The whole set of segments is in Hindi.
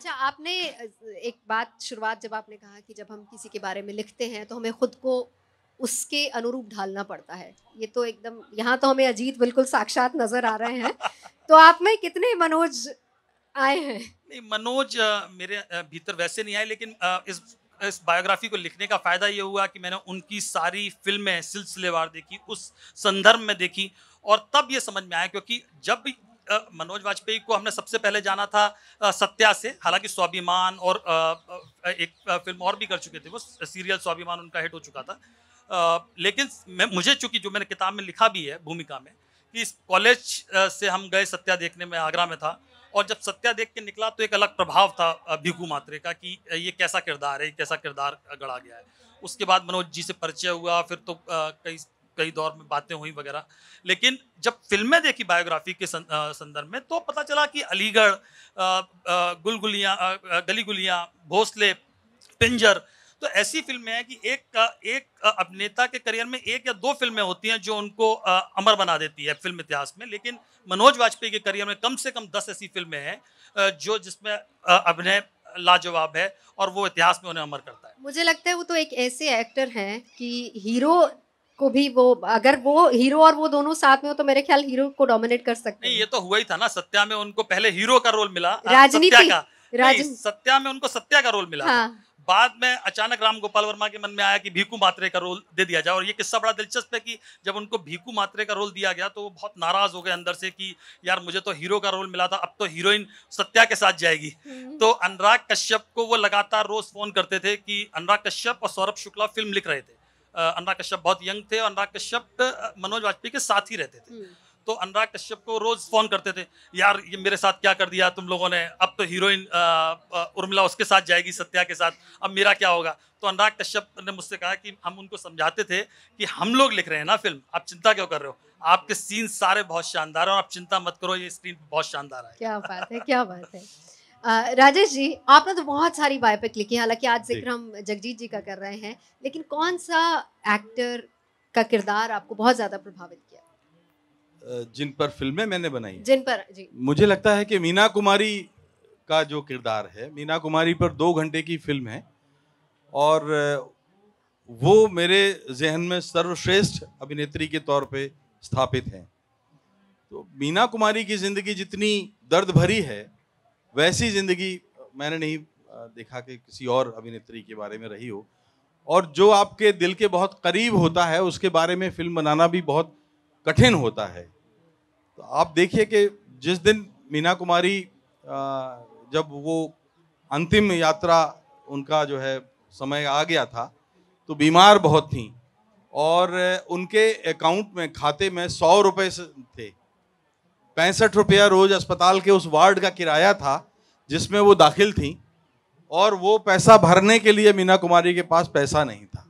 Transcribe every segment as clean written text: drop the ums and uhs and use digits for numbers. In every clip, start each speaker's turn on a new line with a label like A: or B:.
A: अच्छा, आपने एक बात शुरुआत जब आपने कहा कि जब हम किसी के बारे में लिखते हैं तो हमें खुद को उसके अनुरूप ढालना पड़ता है। ये तो एकदम, यहाँ तो हमें अजीत बिल्कुल साक्षात नज़र आ रहे हैं। तो आप में कितने मनोज आए हैं?
B: नहीं, मनोज मेरे भीतर वैसे नहीं आए, लेकिन इस बायोग्राफी को लिखने का फायदा ये हुआ कि मैंने उनकी सारी फिल्में सिलसिलेवार देखी, उस संदर्भ में देखी, और तब ये समझ में आया, क्योंकि जब भी मनोज वाजपेयी को हमने सबसे पहले जाना था सत्या से, हालांकि स्वाभिमान और एक फिल्म और भी कर चुके थे, वो सीरियल स्वाभिमान उनका हिट हो चुका था। लेकिन मुझे, चूंकि जो मैंने किताब में लिखा भी है भूमिका में, कि इस कॉलेज से हम गए सत्या देखने में, आगरा में था, और जब सत्या देख के निकला तो एक अलग प्रभाव था भीखू मात्रे का, कि ये कैसा किरदार है, कैसा किरदार गढ़ा गया है। उसके बाद मनोज जी से परिचय हुआ, फिर तो कई कई दौर में बातें हुई वगैरह। लेकिन जब फिल्में देखी बायोग्राफी के संदर्भ में, तो पता चला कि अलीगढ़, गुलगुलियाँ, गली गुलियाँ, भोसले, पिंजर, तो ऐसी फिल्में हैं कि एक अभिनेता के करियर में एक या दो फिल्में होती हैं जो उनको अमर बना देती है फिल्म इतिहास में। लेकिन मनोज वाजपेयी के करियर में कम से कम 10 ऐसी फिल्में हैं जो जिसमें अभिनय लाजवाब है, और वो इतिहास में उन्हें अमर करता है।
A: मुझे लगता है वो तो एक ऐसे एक्टर हैं कि हीरो को भी वो, अगर वो हीरो और वो दोनों साथ में हो तो मेरे ख्याल हीरो को डोमिनेट कर सकते
B: नहीं,
A: हैं।
B: ये तो हुआ ही था ना, सत्या में उनको पहले हीरो का रोल मिला,
A: राजनीति,
B: सत्या का नहीं, सत्या में उनको सत्या का रोल मिला था। बाद में अचानक राम गोपाल वर्मा के मन में आया कि भीखू मात्रे का रोल दे दिया जाए, और ये किस्सा बड़ा दिलचस्प है कि जब उनको भीखू मात्रे का रोल दिया गया तो वो बहुत नाराज हो गए अंदर से कि यार, मुझे तो हीरो का रोल मिला था, अब तो हीरोइन सत्या के साथ जाएगी। तो अनुराग कश्यप को वो लगातार रोज फोन करते थे कि अनुराग कश्यप और सौरभ शुक्ला फिल्म लिख रहे थे। अनुराग कश्यप बहुत यंग थे और अनुराग कश्यप मनोज वाजपेयी के साथ ही रहते थे। तो अनुराग कश्यप को रोज फोन करते थे, यार ये मेरे साथ क्या कर दिया तुम लोगों ने, अब तो हीरोइन उर्मिला उसके साथ जाएगी सत्या के साथ, अब मेरा क्या होगा। तो अनुराग कश्यप ने मुझसे कहा कि हम उनको समझाते थे कि हम लोग लिख रहे हैं ना फिल्म, आप चिंता क्यों कर रहे हो, आपके सीन सारे बहुत शानदार है और आप चिंता मत करो, ये स्क्रीन बहुत शानदार है।
A: क्या बात है, क्या बात है। राजेश जी, आपने तो बहुत सारी बायोपिक लिखी, हालांकि आज जिक्र हम जगजीत जी का कर रहे हैं, लेकिन कौन सा एक्टर का किरदार आपको बहुत ज्यादा प्रभावित किया?
C: जिन पर फिल्में मैंने बनाई,
A: जिन पर जी,
C: मुझे लगता है कि मीना कुमारी का जो किरदार है, मीना कुमारी पर 2 घंटे की फिल्म है, और वो मेरे जहन में सर्वश्रेष्ठ अभिनेत्री के तौर पे स्थापित है। तो मीना कुमारी की जिंदगी जितनी दर्द भरी है, वैसी जिंदगी मैंने नहीं देखा कि किसी और अभिनेत्री के बारे में रही हो। और जो आपके दिल के बहुत करीब होता है, उसके बारे में फिल्म बनाना भी बहुत कठिन होता है। तो आप देखिए कि जिस दिन मीना कुमारी जब वो अंतिम यात्रा, उनका जो है समय आ गया था, तो बीमार बहुत थी, और उनके अकाउंट में, खाते में 100 रुपये थे। 65 रुपया रोज अस्पताल के उस वार्ड का किराया था जिसमें वो दाखिल थी, और वो पैसा भरने के लिए मीना कुमारी के पास पैसा नहीं था।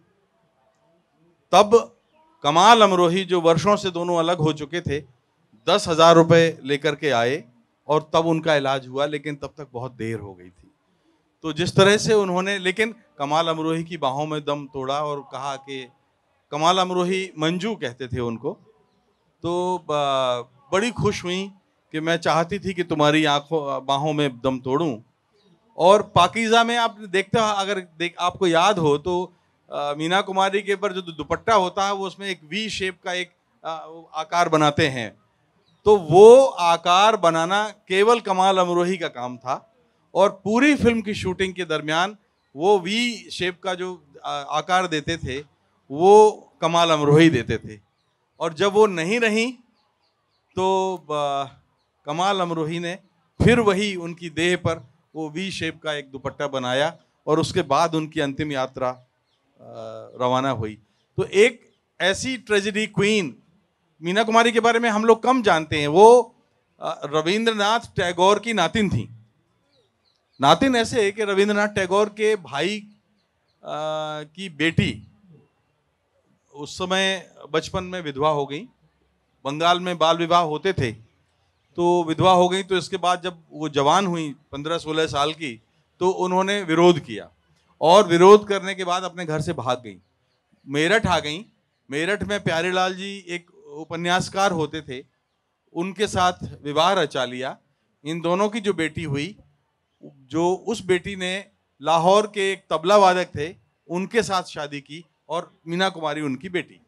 C: तब कमाल अमरोही, जो वर्षों से दोनों अलग हो चुके थे, 10,000 रुपये लेकर के आए, और तब उनका इलाज हुआ, लेकिन तब तक बहुत देर हो गई थी। तो जिस तरह से उन्होंने, लेकिन कमाल अमरोही की बाहों में दम तोड़ा और कहा कि, कमाल अमरोही मंजू कहते थे उनको, तो बड़ी खुश हुई कि मैं चाहती थी कि तुम्हारी बाहों में दम तोड़ूं। और पाकीज़ा में आप देखते हो, अगर आपको याद हो तो मीना कुमारी के ऊपर जो दुपट्टा होता है, वो उसमें एक वी शेप का एक आकार बनाते हैं, तो वो आकार बनाना केवल कमाल अमरोही का काम था, और पूरी फिल्म की शूटिंग के दरमियान वो वी शेप का जो आकार देते थे, वो कमाल अमरोही देते थे। और जब वो नहीं रही तो कमाल अमरोही ने फिर वही उनकी देह पर वो वी शेप का एक दुपट्टा बनाया, और उसके बाद उनकी अंतिम यात्रा रवाना हुई। तो एक ऐसी ट्रेजेडी क्वीन, मीना कुमारी के बारे में हम लोग कम जानते हैं। वो रविंद्रनाथ टैगोर की नातिन थी। नातिन ऐसे है कि रविंद्रनाथ टैगोर के भाई की बेटी उस समय बचपन में विधवा हो गई। बंगाल में बाल विवाह होते थे, तो विधवा हो गई। तो इसके बाद जब वो जवान हुई 15-16 साल की, तो उन्होंने विरोध किया, और विरोध करने के बाद अपने घर से भाग गई, मेरठ आ गई। मेरठ में प्यारेलाल जी एक उपन्यासकार होते थे, उनके साथ विवाह रचा लिया। इन दोनों की जो बेटी हुई जो उस बेटी ने लाहौर के एक तबला वादक थे उनके साथ शादी की, और मीना कुमारी उनकी बेटी।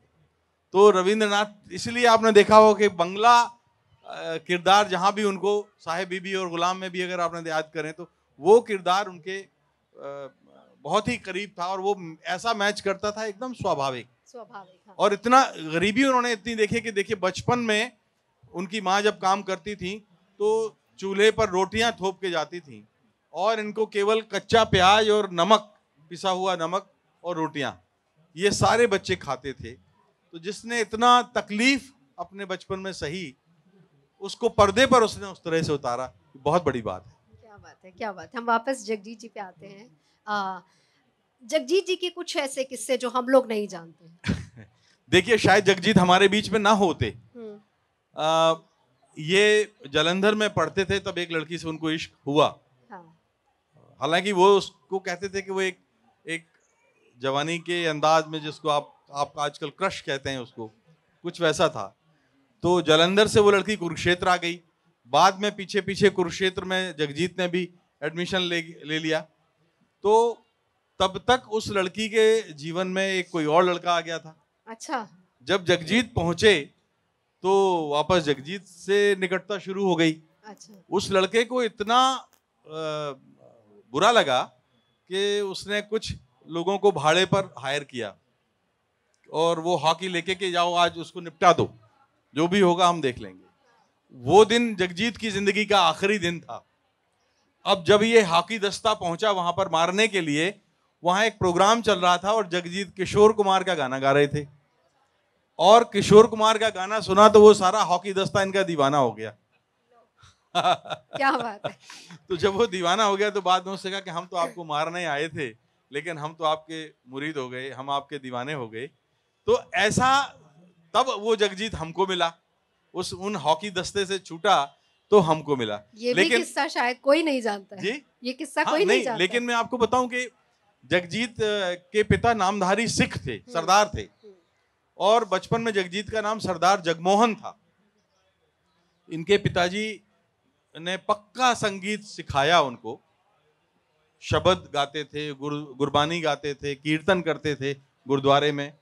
C: तो रविंद्रनाथ, इसलिए आपने देखा हो कि बंगला किरदार जहां भी उनको साहिब बीबी और गुलाम में भी अगर आपने याद करें तो वो किरदार उनके बहुत ही करीब था, और वो ऐसा मैच करता था एकदम स्वाभाविक।
A: हाँ।
C: और इतना गरीबी उन्होंने इतनी देखी कि देखिए बचपन में उनकी माँ जब काम करती थी तो चूल्हे पर रोटियां थोप के जाती थी, और इनको केवल कच्चा प्याज और नमक, पिसा हुआ नमक और रोटियां, ये सारे बच्चे खाते थे। तो जिसने इतना तकलीफ अपने बचपन में सही, उसको पर्दे पर उसने उस तरह से उतारा, बहुत बड़ी बात है।
A: क्या बात है, क्या बात है। हम वापस जगजीत जी पे आते हैं। जगजीत जी के कुछ ऐसे किस्से जो हम लोग नहीं जानते।
C: देखिए, शायद जगजीत हमारे बीच में ना होते। ये जालंधर में पढ़ते थे, तब एक लड़की से उनको इश्क हुआ।
A: हाँ।
C: हालांकि वो उसको कहते थे कि वो एक जवानी के अंदाज में, जिसको आप आजकल क्रश कहते हैं, उसको कुछ वैसा था। तो जालंधर से वो लड़की कुरुक्षेत्र आ गई। बाद में पीछे पीछे कुरुक्षेत्र में जगजीत ने भी एडमिशन ले लिया। तो तब तक उस लड़की के जीवन में एक कोई और लड़का आ गया था।
A: अच्छा।
C: जब जगजीत पहुंचे तो वापस जगजीत से निकटता शुरू हो गई।
A: अच्छा।
C: उस लड़के को इतना बुरा लगा कि उसने कुछ लोगों को भाड़े पर हायर किया, और वो हॉकी लेके के जाओ, आज उसको निपटा दो, जो भी होगा हम देख लेंगे। वो दिन जगजीत की जिंदगी का आखिरी दिन था। अब जब ये हॉकी दस्ता पहुंचा वहां पर मारने के लिए, वहां एक प्रोग्राम चल रहा था और जगजीत किशोर कुमार का गाना गा रहे थे, और किशोर कुमार का गाना सुना तो वो सारा हॉकी दस्ता इनका दीवाना हो गया।
A: क्या बात है।
C: तो जब वो दीवाना हो गया तो बाद में उससे कहा कि हम तो आपको मारने आए थे, लेकिन हम तो आपके मुरीद हो गए, हम आपके दीवाने हो गए। तो ऐसा, तब वो जगजीत हमको मिला, उन हॉकी दस्ते से छूटा तो हमको मिला।
A: ये भी किस्सा शायद कोई नहीं जानता है।
C: जी,
A: ये किस्सा कोई नहीं जानता।
C: लेकिन मैं आपको बताऊं कि जगजीत के पिता नामधारी सिख थे, सरदार थे, और बचपन में जगजीत का नाम सरदार जगमोहन था। इनके पिताजी ने पक्का संगीत सिखाया उनको, शब्द गाते थे, गुरबानी गाते थे, कीर्तन करते थे गुरुद्वारे में।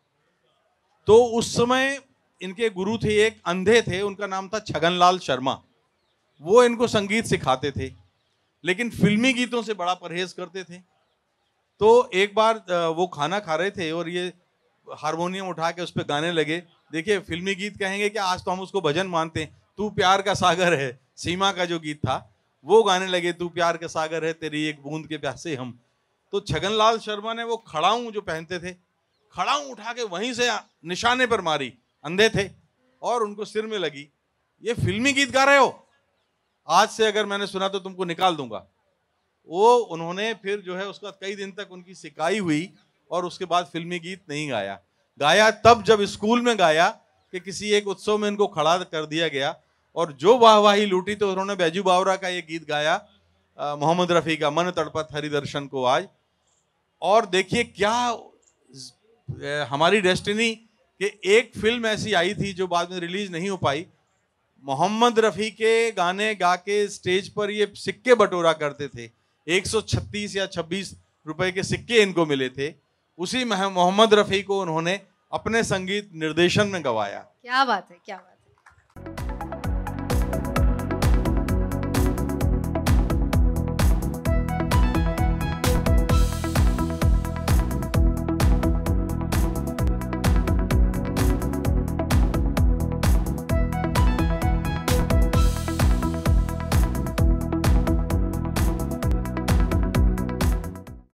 C: तो उस समय इनके गुरु थे, एक अंधे थे, उनका नाम था छगनलाल शर्मा। वो इनको संगीत सिखाते थे, लेकिन फिल्मी गीतों से बड़ा परहेज करते थे। तो एक बार वो खाना खा रहे थे और ये हारमोनियम उठा के उस पर गाने लगे। देखिए, फिल्मी गीत कहेंगे कि आज तो हम उसको भजन मानते हैं। तू प्यार का सागर है, सीमा का जो गीत था, वो गाने लगे, तू प्यार का सागर है, तेरी एक बूंद के प्यासे हम। तो छगनलाल शर्मा ने वो खड़ाऊं जो पहनते थे, खड़ाऊं उठा के वहीं से निशाने पर मारी, अंधे थे, और उनको सिर में लगी। ये फिल्मी गीत गा रहे हो, आज से अगर मैंने सुना तो तुमको निकाल दूंगा। वो उन्होंने फिर जो है उसका कई दिन तक उनकी सिकाई हुई, और उसके बाद फिल्मी गीत नहीं गाया। गाया तब जब स्कूल में गाया कि किसी एक उत्सव में इनको खड़ा कर दिया गया, और जो वाहवाही लूटी तो उन्होंने बैजू बावरा का ये गीत गाया, मोहम्मद रफ़ी का, मन तड़पत हरि दर्शन को आज। और देखिए क्या हमारी डेस्टिनी कि एक फिल्म ऐसी आई थी जो बाद में रिलीज नहीं हो पाई। मोहम्मद रफ़ी के गाने गा के स्टेज पर ये सिक्के बटोरा करते थे, 136 या 26 रुपए के सिक्के इनको मिले थे। उसी मोहम्मद रफ़ी को उन्होंने अपने संगीत निर्देशन में गवाया।
A: क्या बात है, क्या बात है।